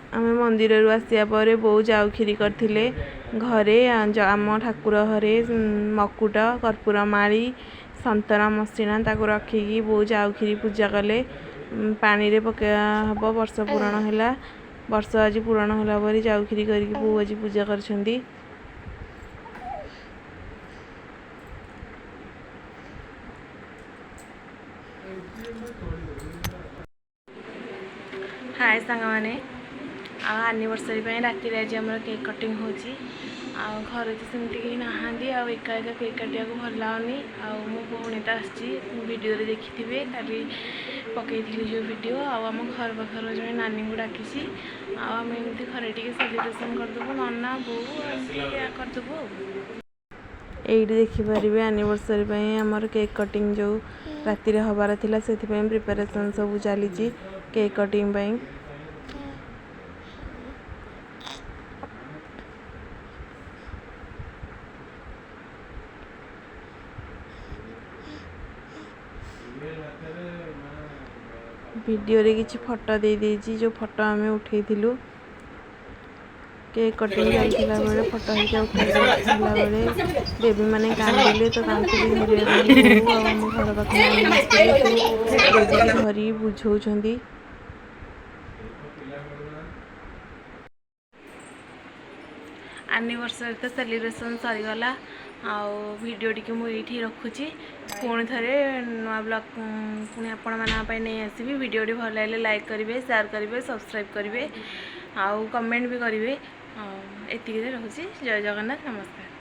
आम मंदिर आसिया पर बो जाऊ खीरी करथिले घरे आम ठाकुर घरे मकुट कर्पूर माली संतरा मसीना ताको रखिकी बो जाऊ खीरी पूजा कले पानी रे पके हम वर्ष पूरण है वर्ष आज पूरण होला परी जाऊ खीरी करके बो आज पूजा करछंदी। हाय सांग मैंने आनिवर्सरी राति आज आम केक कटिंग हो घर तो सेमती कहीं नहांती एका एका केक काटिया भल लगनी मो भौणी तो आडियो देखी थे काली पकई जो वीडियो आम घर पाखर जो नानी को डाकी आम एमती घरे टे सेलिब्रेसन करदेबू नना बो करदेबू। ये देखिपारे आनिवर्सरी आमर केक कटिंग जो राति हबार थिला से प्रिपरेसन सब चली केक कटिंग पाई। वीडियो रे किछि फोटो दे देजी जो फोटो आमे उठे थिलु केक कटिंग जाइथिला बेले फोटो हिका उठेला बेले बेबी माने कांदिले तो तांको भी धरे हम घर पाखा धरी बुझौछंदी। एनिवर्सरी तो सेलिब्रेशन सरीगला वीडियो टी मुझे रखुची पुणी थे नुआ ब्लॉग पुणी आपण मानी नहीं आसबि वीडियो टी भल लगे लाइक करेंगे शेयर करेंगे सब्सक्राइब करेंगे आउ कमेंट भी करेंगे एति रखुची। जय जगन्नाथ नमस्कार।